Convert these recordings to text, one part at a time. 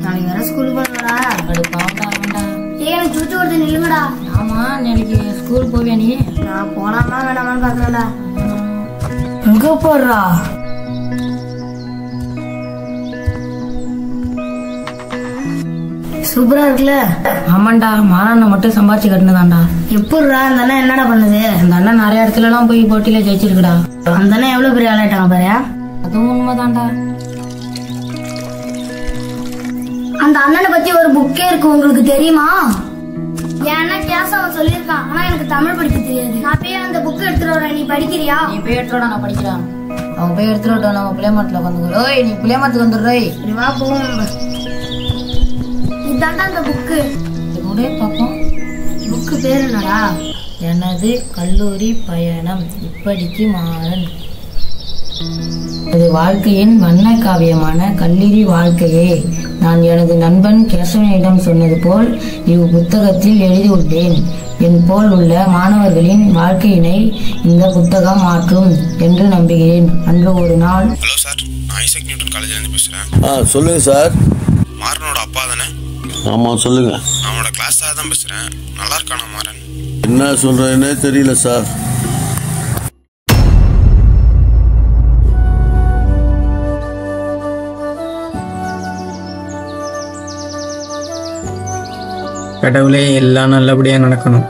நாளைக்கு வேற ஸ்கூல் போறடா. எனக்கு சுச்சு ஒருத்தர் நில்லுங்கடா. ஆமா நாளைக்கு ஸ்கூல் போவியா நீ? நான் போலாமா வேணாமான்னு பாக்குறேன்டா. எங்க போறா? சூப்பரா இருக்குல்ல? ஆமாண்டா, மாறாண்ண மட்டும் சம்பாதிச்சு கட்டினதாண்டா. எப்படிடா அந்த அண்ணன் என்னடா பண்ணுது? அந்த அண்ணன் நிறைய இடத்துல எல்லாம் போய் போட்டியில ஜெயிச்சிருக்குடா. அந்த அண்ணன் எவ்வளவு பெரிய ஆளாயிட்டாங்க பாரு. அதுவும் உண்மைதான்டா. அந்த அண்ணனை பத்தி ஒரு புக்கே இருக்கு, உங்களுக்கு தெரியுமா? ஏன்னா கிளாஸ் அவன் சொல்லியிருக்கான், ஆனா எனக்கு தமிழ் படிக்க தெரியாது. நான் போய் அந்த புக் எடுத்துட்டு வரேன், நீ படிக்கிறியா? நீ போய் எடுத்துடா, நான் படிக்கிறேன். அவன் போய் எடுத்துட்டு நம்ம பிள்ளைமாட்டில் வந்துக்கிறோம். ஓய் நீ பிள்ளைமாத்துக்கு வந்துடுறோய். வா போவோம். இதாண்டா அந்த புக்கு. கூட பாப்போம். புக்கு பேர் என்னடா? எனது கல்லூரி பயணம், இப்படிக்கு மாறன். இது வாழ்க்கையின் வண்ண காவியமான கல்லூரி வாழ்க்கையே நான் எனது நண்பன் கேசவனிடம் சொன்னது போல் இப்புத்தகத்தில் எழுதியுள்ளேன். என் போல் உள்ள மாணவர்களின் வாழ்க்கையினை இந்த புத்தகம் மாற்றும் என்று நம்புகிறேன். அன்று ஒரு நாள். ஹலோ சார், நான் ஐசக் நியூட்டன் காலேஜ்லேருந்து பேசுகிறேன். சொல்லுங்க சார். மாறனோட அப்பா தானே? ஆமாம் சொல்லுங்க. அவனோட கிளாஸ் சார் தான் பேசுகிறேன். நல்லா இருக்கானா மாறன்? என்ன சொல்றேன்னே தெரியல சார். கடவுளே, எல்லாம் நல்லபடியா நடக்கணும்.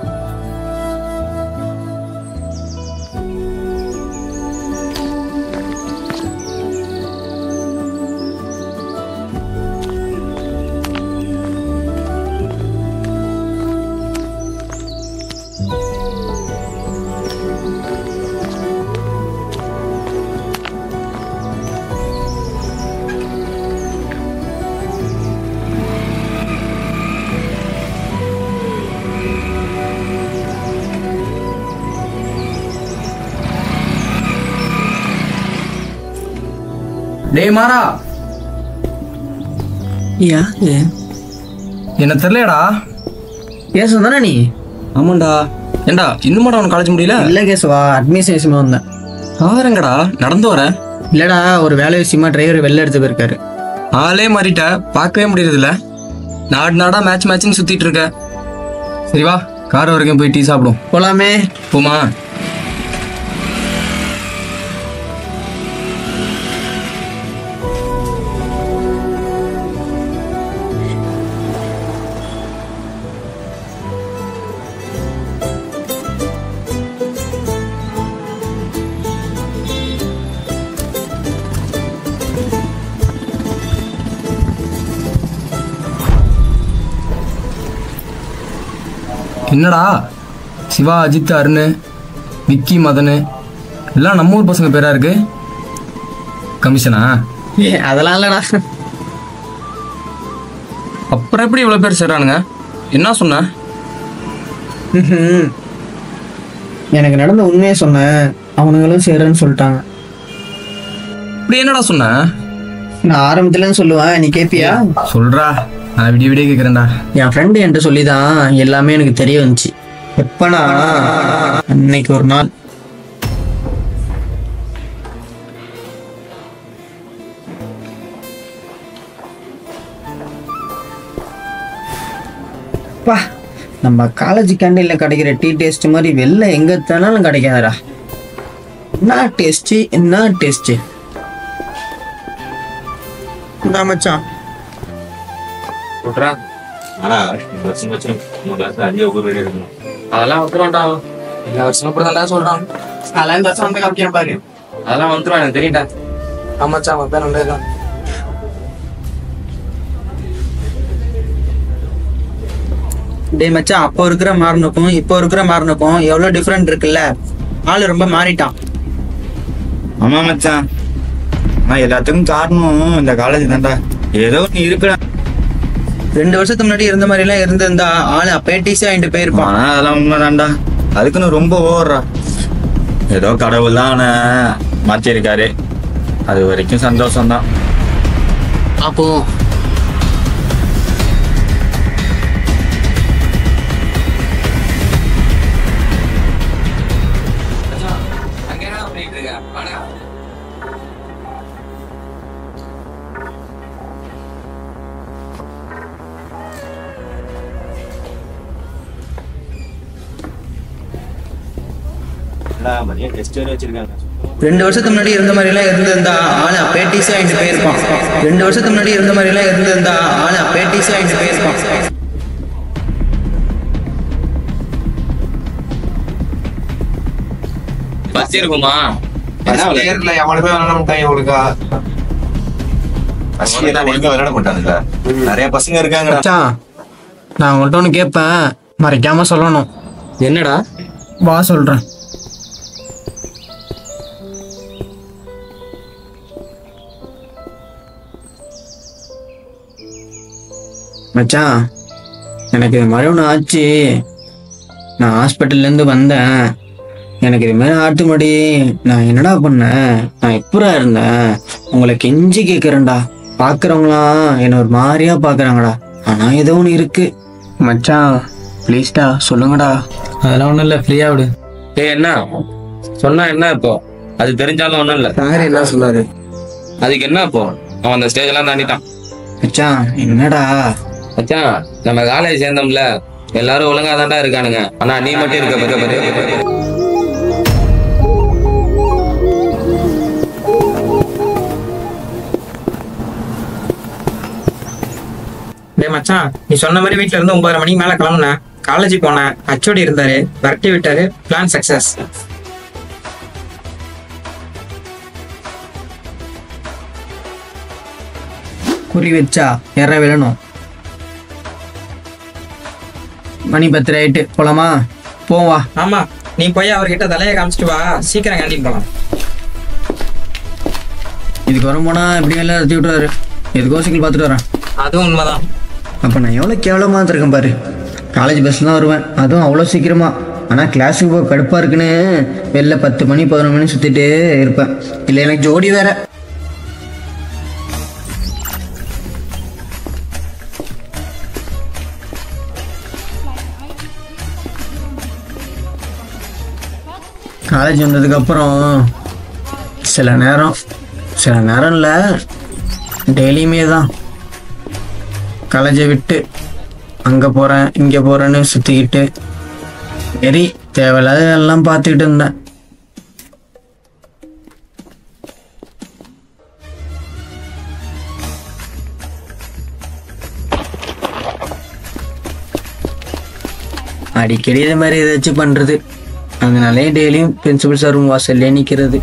டேய் மாறா, என்ன தெரியலடா. கேசவ தானே நீ? ஆமாண்டா. ஏண்டா இன்னுமாடா உனக்கு காலேஜ் முடியல? இல்ல கேசவா, அட்மிஷன் விஷயமா வந்தேன். ஆவரங்கடா, நடந்து வரேன். இல்லடா, ஒரு வேலை விஷயமா டிரைவர் வெளில எடுத்து போயிருக்காரு. ஆளே மாறிட்ட, பார்க்கவே முடியறது இல்ல. நாடா மேட்ச்னு சுத்திட்டு இருக்க. சரி வா, கார் வரைக்கும் போய் டீ சாப்பிடும். போலாமே. போமா. என்னடா சிவா, அஜித், அருண், விக்கி, மதனு எல்லாம் நம்ம ஊர் பசங்க பேரா இருக்கு. கமிஷனா? அதெல்லாம் இல்லடா. அப்புறம் எப்படி இவ்வளவு பேர் சேர்றானுங்க? என்ன சொன்ன? எனக்கு நடந்த உண்மையை சொன்னேன், அவனுங்களும் சேருன்னு சொல்லிட்டாங்க. இப்படி என்னடா சொன்ன? நான் ஆரம்பத்துல சொல்லுவேன், நீ கேப்பியா? சொல்றா, நான் விடிய கேட்கிறேன்டா. என் ஃப்ரெண்டு என்கிட்ட சொல்லிதான் எல்லாமே எனக்கு தெரிய வந்துச்சு. எப்பனா அன்னைக்கு ஒரு நாள் நம்ம காலேஜ் கேண்டீன்ல கிடைக்கிற டீ டேஸ்ட் மாதிரி வெளில எங்க தானாலும் கிடைக்காதடா. என்ன டேஸ்ட், என்ன டேஸ்ட். மச்சான் அதெல்லாம் வந்துடும்டா. எல்லா வருஷமும் இப்படிதான் சொல்றான். அதெல்லாம் இந்த வருஷம் வந்து காமிக்கிறேன் பாரு. அதெல்லாம் வந்துடும், எனக்கு தெரியும்டா. ஆமாச்சா, வந்தா நல்லதுதான். டேய் மச்சான், அப்போ இருக்கிற மாறனுக்கும் இப்போ இருக்கிற மாறனுக்கும் எவ்வளோ டிஃப்ரெண்ட் இருக்குல்ல. ஆள் ரொம்ப மாறிட்டான். ஆமா மச்சான், நான் எல்லாத்துக்கும் காரணம் இந்த காலேஜ் தான்டா. ஏதோ நீ இருக்கிற 2 வருஷத்துக்கு முன்னாடி இருந்த மாதிரி எல்லாம் இருந்திருந்தா ஆளு அப்பயே டிசி வாங்கிட்டு போயிருப்பான். ஆனா அதெல்லாம் உண்மைதான்டா. அதுக்குன்னு ரொம்ப ஓவர்றா. ஏதோ கடவுள் தான் அவனை மாற்றிருக்காரு. அது வரைக்கும் சந்தோஷம்தான். அப்போ வச்சிருக்காங்க. 2 வருஷத்துக்கு முன்னாடி இருந்த மாதிரி எல்லாம் இருந்திருந்தா ஆளு அப்பயே டிசி வாங்கிட்டு போயிருப்பான். 2 வருஷத்துக்கு முன்னாடி இருந்த மாதிரி எல்லாம் இருந்திருந்தா ஆளு அப்பயே டிசி வாங்கிட்டு போயிருப்பான். பஸ் இருக்குமா? நிறைய பசங்க இருக்காங்க. மச்சான், நான் உங்கள்கிட்ட ஒன்று கேட்பேன், மறைக்காம சொல்லணும். என்னடா? வா சொல்றேன். மச்சான், எனக்கு இது மாதிரி ஒன்று ஆச்சு. நான் ஹாஸ்பிட்டல்லேருந்து வந்தேன். எனக்கு இது மாதிரி ஆட்டு மடி. நான் என்னடா பண்ணேன்? நான் எப்படா இருந்தேன்? உங்களை கெஞ்சி கேட்குறேன்டா. பார்க்குறவங்களாம் என்னை ஒரு மாதிரியா பார்க்குறாங்கடா. ஆனால் ஏதோ ஒன்று இருக்கு. மச்சான் ப்ளீஸ்டா சொல்லுங்கடா. அதெல்லாம் ஒன்றும் இல்லை, ஃப்ரீயாக விடு. ஏய், என்ன சொன்னா என்ன இப்போ? அது தெரிஞ்சாலும் ஒன்றும் இல்லை. சார் என்ன சொல்லாரு? அதுக்கு என்ன இப்போ? அவன் அந்த ஸ்டேஜ் எல்லாம் தாண்டிட்டான். மச்சான் என்னடா? மச்சான், நம்ம காலேஜ் சேர்ந்தோம்ல, எல்லாரும் ஒழுங்கா தான்டா இருக்கானுங்க. ஆனா நீ மட்டும் இருக்க பத்தி. டே மச்சான், நீ சொன்ன மாதிரி வீட்டுல இருந்து 9:30 மணிக்கு மேல கிளம்புனேன். காலேஜ் போனேன். ஹச்ஓடி இருந்தாரு, விரட்டி விட்டாரு. Plan success. குறி வச்சா எற விழணும். மணி 10 ஆயிட்டு, போலாமா? போவா. ஆமா, நீ போய் அவர்கிட்ட தலையை காமிச்சிட்டு வா. சீக்கிரம் கேண்டீன் போலாம். இதுக்கு வரும் போனா எப்படி எல்லாம் எடுத்து விட்டுறாரு. எதுக்கோ சைக்கிள் பார்த்துட்டு வரேன். அதுவும் உண்மைதான். அப்போ நான் எவ்வளோ கேவலமாக இருக்கேன் பாரு. காலேஜ் பஸ்ஸில் தான் வருவேன், அதுவும் அவ்வளோ சீக்கிரமா. ஆனால் கிளாஸுக்கு போய் கடுப்பாக இருக்குன்னு வெளில 10 மணி 11 மணி சுற்றிட்டு இருப்பேன். இல்லை எனக்கு ஜோடி வேற. காலேஜ் வந்ததுக்கப்புறம் சில நேரம் இல்லை, டெய்லியுமே தான் காலேஜை விட்டு அங்கே போகிறேன் இங்கே போகிறேன்னு சுற்றிக்கிட்டு சரி தேவையில்லாத எல்லாம் பார்த்துக்கிட்டு இருந்தேன். அடிக்கடி இது மாதிரி ஏதாச்சும் பண்ணுறது. அதனாலே டெய்லியும் பிரின்சிபல் சார் ரூம் வாசல்லே நிற்கிறது.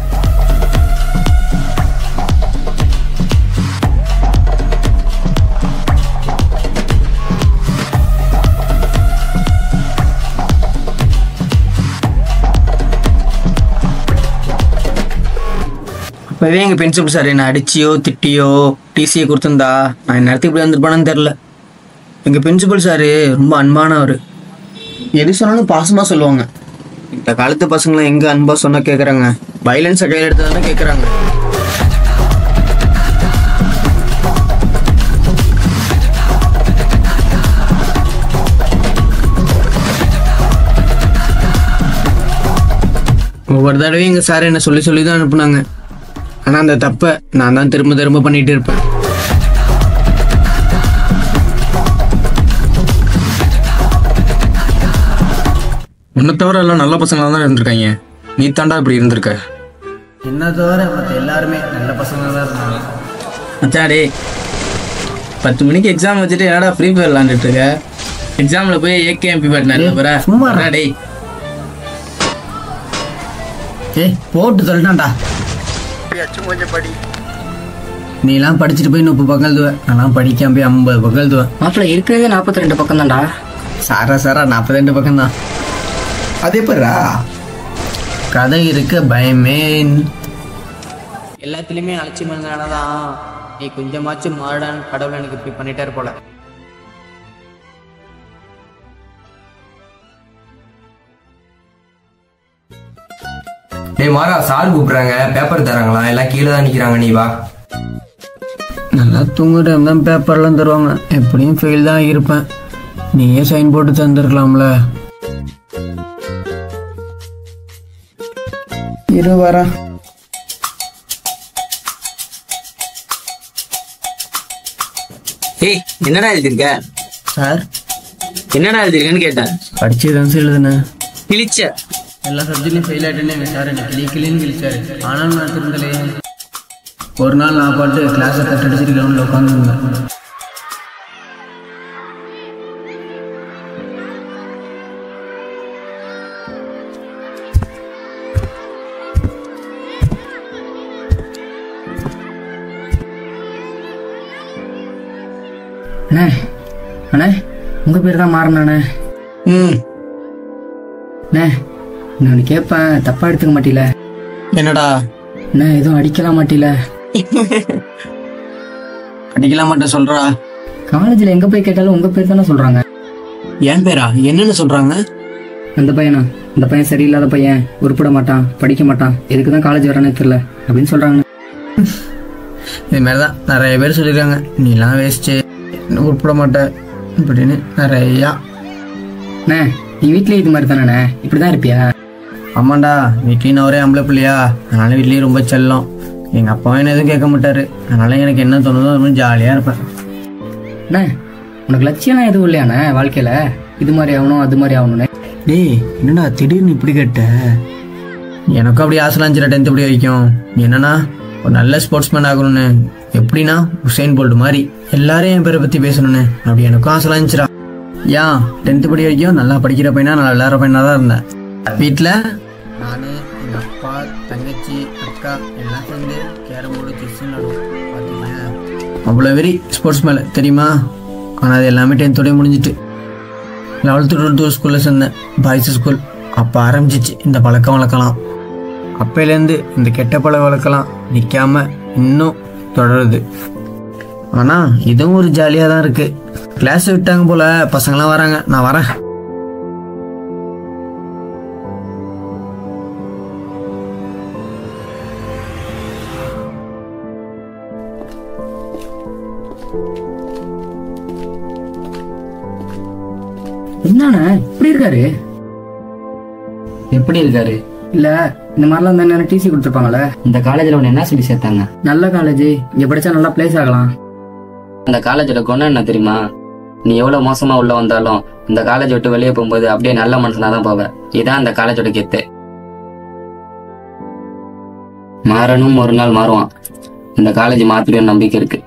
அப்போவே எங்கள் பிரின்சிபல் சார் என்னை அடிச்சியோ திட்டியோ டிசியை கொடுத்துருந்தா நான் இந்நேரத்துக்கு இப்படி வந்துருப்பானு தெரில. எங்கள் பிரின்சிபல் சார் ரொம்ப அன்பானவர். எது சொன்னாலும் பாசமாக சொல்லுவாங்க. இந்த காலத்து பசங்களாம் எங்கே அன்பாக சொன்னால் கேட்குறாங்க, வைலன்ஸை கையில் எடுத்ததானே கேட்குறாங்க. ஒவ்வொரு தடவையும் எங்கள் சார் என்னை சொல்லி தான் அனுப்புனாங்க. ஆனால் அந்த தப்பை நான் தான் திரும்ப பண்ணிகிட்டு இருப்பேன். உன்னை தவிர எல்லாம் நல்ல பசங்களாக தான் இருந்திருக்காங்க. நீ தாண்டா இப்படி இருந்திருக்க. என்ன தவிர மற்ற எல்லாருமே நல்ல பசங்க தான் இருந்தாங்க. மச்சாடே, 10 மணிக்கு எக்ஸாம் வச்சுட்டு என்னடா ஃப்ரீ ஃபயர் விளாண்டுட்டு இருக்க? எக்ஸாமில் போய் ஏகேஎம்பி பாட்டினா சும்மா டே. போட்டு சொல்லிட்டான்டா. நீலாம் படிச்சுட்டு போய் 30 பக்கம் எழுதுவேன். நான் படிக்காம போய் 50 பக்கம் எழுதுவேன். மாப்பிள்ள இருக்கிறதே 42 பக்கம் தான்டா. சாரா 42 பக்கம் தான். அது எப்படா? கதை இருக்க பயமே. எல்லாத்துலேயுமே அலட்சியம் தான். நீ கொஞ்சமாச்சும் மாடன் கடவுள் எனக்கு இப்படி பண்ணிட்டாரு போல. டேய் மாறா, சார் கூப்பிடுறாங்க, பேப்பர் தராங்களா? எல்லாம் கீழே தான் நிக்கிறாங்க, நீ வா. நல்லா தூங்குற தான் பேப்பர்லாம் தருவாங்க. எப்படியும் ஃபெயில் தான் இருப்பேன். நீயே சைன் போட்டு தந்துருக்கலாம்ல. இரு வர. ஏய், என்னடா எழுதிருக்க? சார் என்னடா எழுதிருக்கேன்னு கேட்டேன். படிச்சுதான் சார் எழுதுனேன். கிழிச்ச எல்லா சப்ஜெக்ட்லையும் ஃபெயில் ஆகிட்டேன்னு சார் என்ன கிளின்னு கிழிச்சாரு. ஆனாலும் நான் திருந்தலையே. ஒரு நாள் நான் பாட்டு கிளாஸை கட்டடிச்சிட்டு கிரவுண்டில் உட்காந்துருந்தேன். அண்ணே அண்ணே, உங்கள் பேர் தான் மாறண்ணே. அண்ணே, நான் கேட்பேன், தப்பா எடுத்துக்க மாட்டீல? என்னடா அண்ணே, எதுவும் அடிக்கலாம் மாட்டீல? அடிக்கலாம் மாட்டேன் சொல்றா. காலேஜில் எங்கே போய் கேட்டாலும் உங்கள் பேர் தானே சொல்கிறாங்க. என் பேரா? என்னன்னு சொல்றாங்க? அந்த பையனா? அந்த பையன் சரியில்லாத பையன், உருப்பிட மாட்டான், படிக்க மாட்டான், எதுக்கு தான் காலேஜ் வரானே தெரியல அப்படின்னு சொல்கிறாங்க. இது மாதிரி தான் நிறைய பேர் சொல்லியிருக்காங்க. நீலாம் வேஸ்ட்டு, உருப்பிட மாட்டேன் அப்படின்னு நிறையா. அண்ணே, நீ வீட்லேயே இது மாதிரி தானே, இப்படி தான் இருப்பியா? ஆமாண்டா, வீட்லேயும் நான் ஒரே ஆம்பளை பிள்ளையா, அதனால வீட்லேயும் ரொம்ப செல்லம். எங்கள் அப்பாவும் என்ன எதுவும் கேட்க மாட்டாரு. அதனால எனக்கு என்ன தோணுதோ அது மாதிரி ஜாலியாக இருப்பேன். அண்ணே, உனக்கு லட்சியம்லாம் எதுவும் இல்லையாண்ணே வாழ்க்கையில்? இது மாதிரி ஆகணும், அது மாதிரி ஆகணும்னே. டேய், என்னடா திடீர்னு இப்படி கேட்ட? எனக்கும் அப்படி ஆசைலாம் இருந்துச்சுடா 10th படி வரைக்கும். என்னன்னா ஒரு நல்ல ஸ்போர்ட்ஸ்மேன் ஆகணும்னு. எப்படின்னா உசைன் போல்ட் மாதிரி எல்லாரும் என் பேரை பற்றி பேசணும்னு அப்படி எனக்கும் ஆசைலாம் இருந்துச்சுடா. ஏன் 10th படி வரைக்கும் நல்லா படிக்கிற பையனா, நல்லா விளையாடுற பையனாக தான் இருந்தேன். வீட்டில் நான், எங்கள் அப்பா, தங்கச்சி, அக்கா எல்லாம் சேர்ந்து கேரம் போர்டு, செஸ் விளாடுவோம். பார்த்தீங்கன்னா அவ்வளோ வெறி ஸ்போர்ட்ஸ் மேலே தெரியுமா. ஆனால் அது எல்லாமே 10th முடிஞ்சிட்டு 11th 12th ஸ்கூலில் சேர்ந்தேன், பாய்ஸ் ஸ்கூல். அப்போ ஆரம்பிச்சிச்சு இந்த பழக்கம் வளர்க்கலாம். அப்பையிலேருந்து இந்த கெட்ட பழக்கம் வளர்க்கலாம் நிற்காம இன்னும் தொடருது. ஆனால் இதுவும் ஒரு ஜாலியாக தான் இருக்குது. கிளாஸ் விட்டாங்க போல், பசங்களாம் வராங்க, நான் வரேன். என்னண்ணே இப்படி இருக்காரு? எப்படி இருக்காரு? இல்ல, இந்த மாதிரிலாம் இந்த நேரம் டிசி கொடுத்துருப்பாங்களே. இந்த காலேஜில் உன்னை என்ன சொல்லி சேர்த்தாங்க? நல்ல காலேஜ், இங்க படிச்சா நல்லா பிளேஸ் ஆகலாம். அந்த காலேஜோட குணம் என்ன தெரியுமா? நீ எவ்வளவு மோசமா உள்ள வந்தாலும் இந்த காலேஜ் விட்டு வெளியே போகும்போது அப்படியே நல்ல மனுஷனா தான் போவ. இதான் அந்த காலேஜோட கெத்து. மாறணும், ஒரு நாள் மாறுவான். இந்த காலேஜ் மாத்திரம் நம்பிக்கை இருக்கு.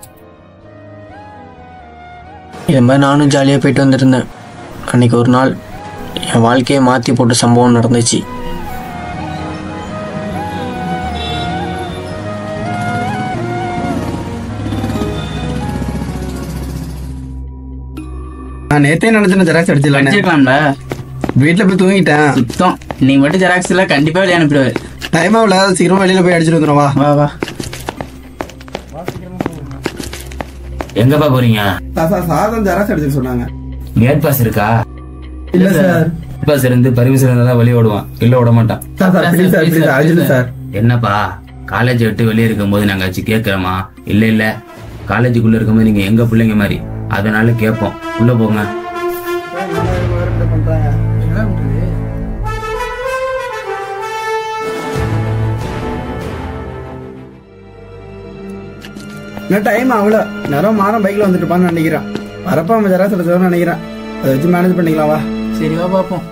இது மாதிரி நானும் ஜாலியாக போயிட்டு வந்துருந்தேன். அன்னைக்கு ஒரு நாள் என் வாழ்க்கையை மாற்றி போட்ட சம்பவம் நடந்துச்சு. நான் நேத்தே நினைச்சேன் ஜெராக்ஸ் அடிச்சிடலாம்ல. வீட்டுல போய் தூங்கிட்டேன் சுத்தம். நீ மட்டும் ஜெராக்ஸ் எல்லாம் கண்டிப்பா வெளியே அனுப்பிடுவாரு. டைம் ஆகல, சீக்கிரமா வெளியில போய் அடிச்சுட்டு வந்துடும். வா வா வா. எங்கப்பா போறீங்க? சாதம் ஜெராக்ஸ் அடிச்சு சொன்னாங்க. கேட் பாஸ் இருக்கா? இல்ல சார். பாஸ் இருந்து பர்மிஷன் இருந்தா தான் வெளியே விடுவான், இல்ல விட மாட்டான். சார் என்னப்பா, காலேஜ் விட்டு வெளியே இருக்கும்போது நாங்க வச்சு கேட்கிறோமா? இல்ல இல்ல, காலேஜுக்குள்ள இருக்கும்போது நீங்க எங்க பிள்ளைங்க மாதிரி, அதனால கேட்போம். உள்ள போங்க. டைம் ஆகல, நேரம் மாறம் பைக்ல வந்துட்டுப்பான்னு நினைக்கிறேன். வரப்ப அவன் ஜெராக்ஸ் அடிச்சோன்னு நினைக்கிறேன். அதை வச்சு மேனேஜ் பண்ணிக்கலாம். வா. சரிவா பார்ப்போம்.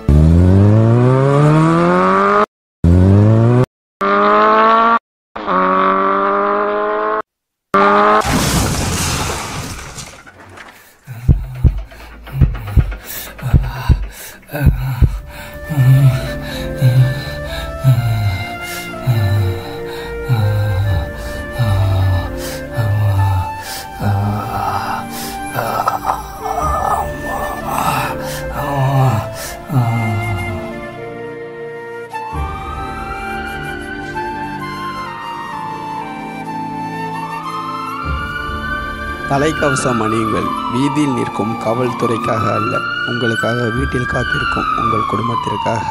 தலைக்கவசம் அணியுங்கள். வீதியில் நிற்கும் காவல்துறைக்காக அல்ல, உங்களுக்காக வீட்டில் காத்திருக்கும் உங்கள் குடும்பத்திற்காக.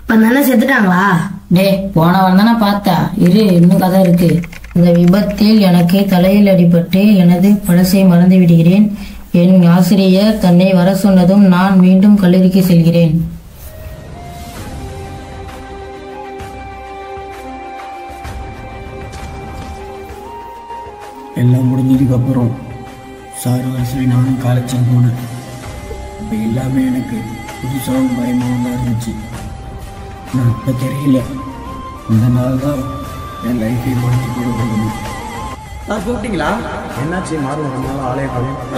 இப்ப தானே செத்துட்டாங்களா? போன வாரம் தானே பார்த்தா. இன்னும் கதை இருக்கு. இந்த விபத்தில் எனக்கு தலையில் அடிபட்டு எனது பழசை மறந்து விடுகிறேன். என் ஆசிரியர் தன்னை வர சொன்னதும் நான் மீண்டும் கல்லூரிக்கு செல்கிறேன். எல்லாம் முடிஞ்சதுக்கு அப்புறம் சார் வயசுல நானும் காலேஜுக்கு போனேன். இப்போ எல்லாமே எனக்கு புதுசாகவும் பயமாகவும் தான் இருந்துச்சு. நான் அப்போ தெரியல, இந்த நாள் தான் என் லைஃபை மாற்றி கொடுக்கணும். கூப்பிட்டீங்களா? என்னாச்சு மாறும் நம்மளால ஆலய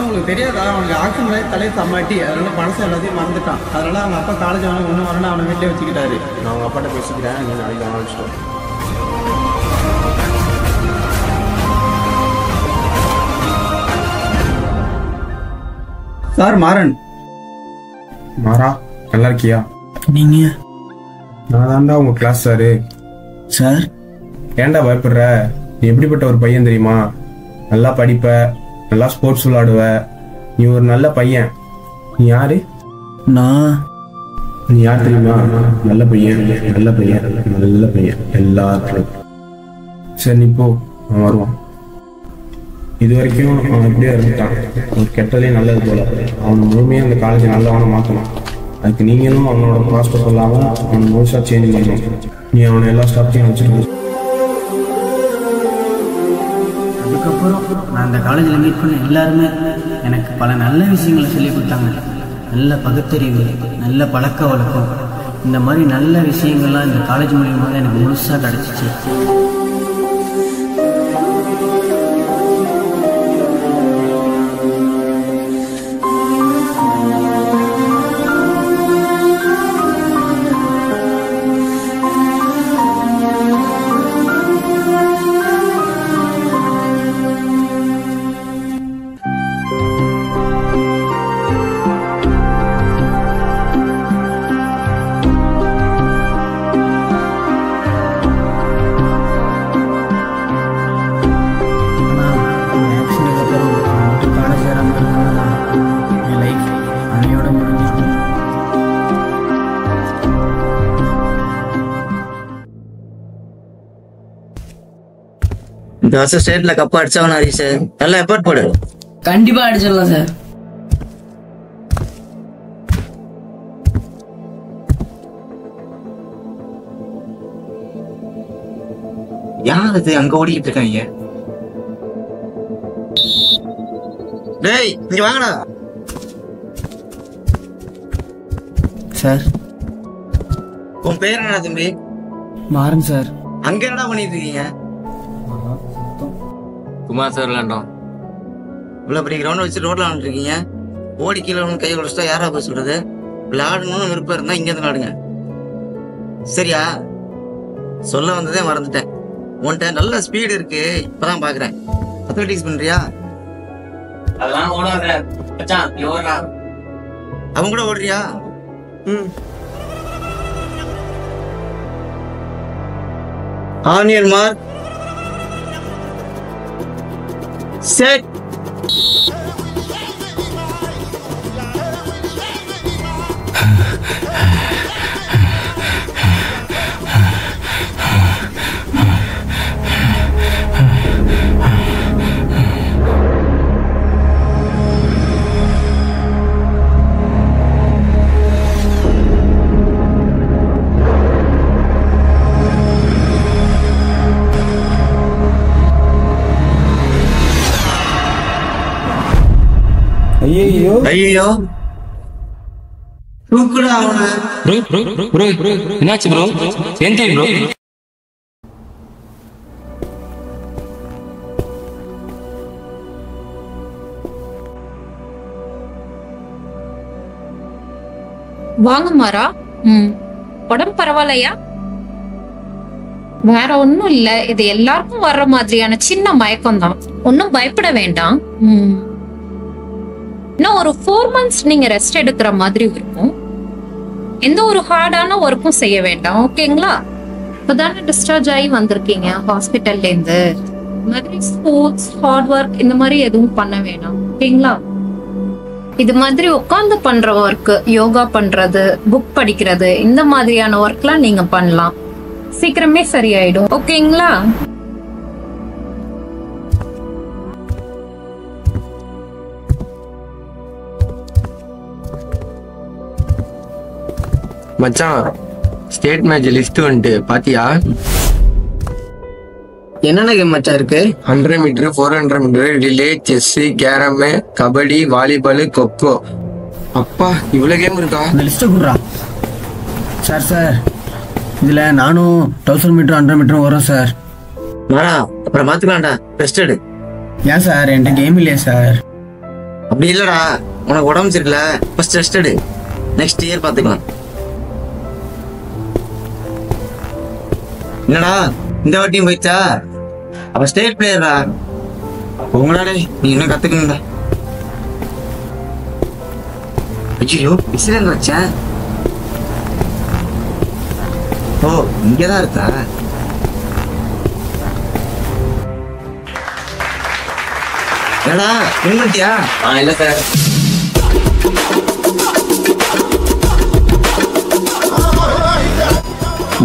உங்களுக்கு தெரியாதா? அவனுக்கு ஆக்சிடென்ட் தலையை தம்மாட்டி, அதனால பணத்தை எல்லாத்தையும் மறந்துட்டான். அதனால அவங்க அப்பா காலேஜ் அவனுக்கு ஒன்றும் வரணும், அவனை வீட்டிலே வச்சுக்கிட்டாரு. நான் அவங்க அப்பாட்ட பேசிக்கிறேன், நீ நாளைக்கு ஆரம்பிச்சிட்டோம். சார் மாறன். மாறா, நல்லா இருக்கியா? நீங்க? நான் தான்டா உங்க கிளாஸ் சாரு. சார்? ஏன்டா பயப்படுற? நீ எப்படிப்பட்ட ஒரு பையன் தெரியுமா? நல்லா படிப்ப, நல்லா ஸ்போர்ட்ஸ் விளையாடுவ, நீ ஒரு நல்ல பையன். நீ யாரு? நீ யார் தெரியுமா? நல்ல பையன், நல்ல பையன், நல்ல பையன் எல்லாத்துலையும். சரி நீ போ, அவன் வருவான். இது வரைக்கும் அவன் எப்படியே இருந்துட்டான். ஒரு கெட்டதே நல்லது போல. அவன் முழுமையாக அந்த காலேஜை நல்லவனை மாற்றணும். அதுக்கு நீங்களும் அவனோட பாஸ்ட்டை சொல்லாமல் அவனை முழுசாக சேஞ்ச் பண்ணணும். நீ அவனை எல்லா ஸ்டாஃப்டையும் வச்சுருக்க. அதுக்கப்புறம் நான் அந்த காலேஜில் மீட் பண்ண எல்லாருமே எனக்கு பல நல்ல விஷயங்களை சொல்லி கொடுத்தாங்க. நல்ல பகுத்தறிவு, நல்ல பழக்க வழக்கம், இந்த மாதிரி நல்ல விஷயங்கள்லாம் இந்த காலேஜ் மூலியமாக எனக்கு முழுசாக கிடச்சிச்சு. இந்த வருஷம் ஸ்டேட்ல கப் அடிச்சவன் ஹரி சார். நல்லா எஃபர்ட் போடு. கண்டிப்பா அடிச்சிடலாம் சார். யார் அது அங்க ஓடிக்கிட்டு இருக்காங்க? டேய் இங்க வாங்கடா. சார்? உன் பேர் என்ன தம்பி? மாறன் சார். அங்க என்னடா பண்ணிட்டு இருக்கீங்க? குமார் சார் விளாண்டோம். இவ்வளவு பெரிய கிரவுண்ட் வச்சு ரோட்ல விளாண்டு இருக்கீங்க. ஓடி கீழே கை குடிச்சிட்டா யாரா போய் சொல்றது? விளையாடணும்னு விருப்பம் இருந்தா இங்க இருந்து விளையாடுங்க, சரியா? சொல்ல வந்ததே மறந்துட்டேன். உன்கிட்ட நல்ல ஸ்பீடு இருக்கு, இப்பதான் பாக்குறேன். அத்லெட்டிக்ஸ் பண்றியா? அதெல்லாம் ஓடாத மச்சான், நீ ஓடுறா. அவன் கூட ஓடுறியா? Onion mark set. ஐயோ ஐயோ தூக்குடா அவனை. ப்ரோ என்னாச்சு ப்ரோ? எந்த ப்ரோ? வாங்க மாறா. உடம்பு பரவாயில்லையா? வேற ஒன்னும் இல்ல, இது எல்லாருக்கும் வர்ற மாதிரியான சின்ன மயக்கம் தான், ஒன்னும் பயப்பட வேண்டாம். இன்னும் ஒரு 4 months நீங்க ரெஸ்ட் எடுக்கிற மாதிரி இருக்கும். எந்த ஒரு ஹார்டான ஒர்க்கும் செய்ய வேண்டாம், ஓகேங்களா? இப்பதானே டிஸ்சார்ஜ் ஆகி வந்திருக்கீங்க ஹாஸ்பிட்டல்ல இருந்து. இந்த மாதிரி ஸ்போர்ட்ஸ் ஹார்ட் ஒர்க் இந்த மாதிரி எதுவும் பண்ண வேணாம். ஓகேங்களா? இது மாதிரி உட்கார்ந்து பண்ற ஒர்க், யோகா பண்றது, புக் படிக்கிறது, இந்த மாதிரியான ஒர்க்லாம் நீங்க பண்ணலாம். சீக்கிரமே சரியாயிடும். ஓகேங்களா? மச்சான், ஸ்டேட் மேட்ச் லிஸ்ட் வந்துட்டு பாத்தியா? என்னென்ன கேம் மச்சான் இருக்கு? 100 metre, 400 metre, relay, chess, carrom, kabaddi, volleyball, kho kho. அப்பா, இவ்வளவு கேம் இருக்கா? இந்த லிஸ்ட்டை கொடுறா. சார் இதுல நானும் 1000 மீட்டர் 100 மீட்டர் வரும் சார். மாறா, அப்புறம் பாத்துக்கலாம்டா. ரெஸ்ட் எடு. ஏன் சார் என்கிட்ட கேம் இல்லையா சார்? அப்படி இல்லடா, உனக்கு உடம்பு சரியில்ல, ஃபர்ஸ்ட் ரெஸ்ட் எடு. நெக்ஸ்ட் இயர் பாத்துக்கலாம். என்னடா இந்த வாட்டியும் போயிடுச்சா? அப்ப ஸ்டேட் பிளேயரா? உங்களாடே நீ இன்னும் கத்துக்கணும்டா. ஐயோ, இசிலன் வச்சேன். ஓ, இங்கதான் இருக்கா? என்னடா பண்ணிட்டியா? இல்ல சார்.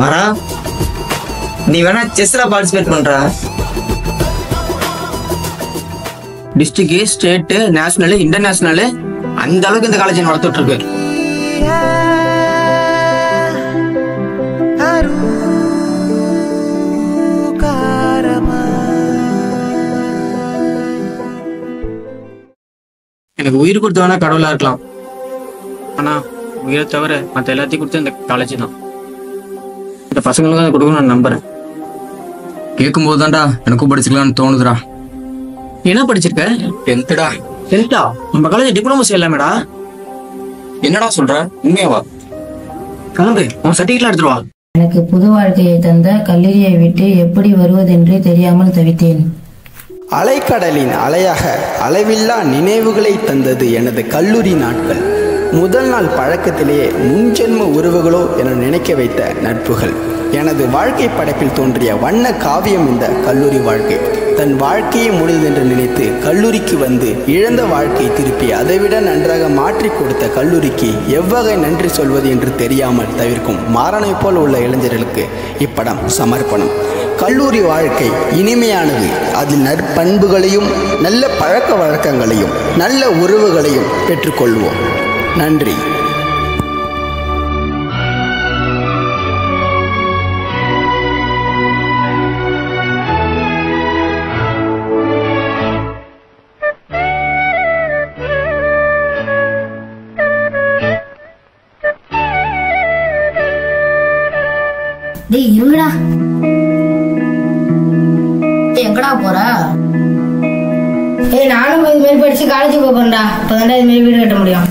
மாறா, நீ வேணா செஸ்ல பார்ட்டிசிபேட் பண்ற. டிஸ்ட்ரிக்ட், ஸ்டேட், நேஷனல், இன்டர்நேஷனல் அந்த அளவுக்கு இந்த காலேஜ் வளர்த்துட்டு இருக்கு. எனக்கு உயிர் கொடுத்தவனா கடவுளா இருக்கலாம், ஆனா உயிரை தவிர மற்ற எல்லாத்தையும் கொடுத்து இந்த காலேஜ் தான். இந்த பசங்களுக்கு தான் கொடுக்கணும்னு நான் நம்புறேன். கேட்கும்போது தான்டா எனக்கும் படிச்சுக்கலாம்னு தோணுதுடா. என்ன படிச்சிருக்க? 10th. 10th? நம்ம காலேஜ் டிப்ளமோ செய்யலாமேடா. என்னடா சொல்ற? உண்மையாவா? கிளம்பு, உன் சர்டிஃபிகேட் எடுத்துட்டு வா. எனக்கு புது வாழ்க்கையை தந்த கல்லூரியை விட்டு எப்படி வருவதென்று தெரியாமல் தவித்தேன். அலைக்கடலின் அலையாக அளவில்லா நினைவுகளை தந்தது எனது கல்லூரி நாட்கள். முதல் நாள் பழக்கத்திலேயே முன்ஜென்ம உறவுகளோ என நினைக்க வைத்த நட்புகள். எனது வாழ்க்கை படைப்பில் தோன்றிய வண்ண காவியம் இந்த கல்லூரி வாழ்க்கை. தன் வாழ்க்கையை முடிந்தென்று நினைத்து கல்லூரிக்கு வந்து இழந்த வாழ்க்கையை திருப்பி அதைவிட நன்றாக மாற்றி கொடுத்த கல்லூரிக்கு எவ்வகை நன்றி சொல்வது என்று தெரியாமல் தவிர்க்கும் மாறனை போல் உள்ள இளைஞர்களுக்கு இப்படம் சமர்ப்பணம். கல்லூரி வாழ்க்கை இனிமையானது. அதில் நற்பண்புகளையும் நல்ல பழக்க வழக்கங்களையும் நல்ல உறவுகளையும் பெற்றுக்கொள்வோம். நன்றி. டேய் இருங்கடா. எங்கடா போற? நானும் இது மாதிரி படிச்சு காலேஜ் போறேன்டா. இப்பதான்டா இது மாதிரி வீடு கட்ட முடியும்.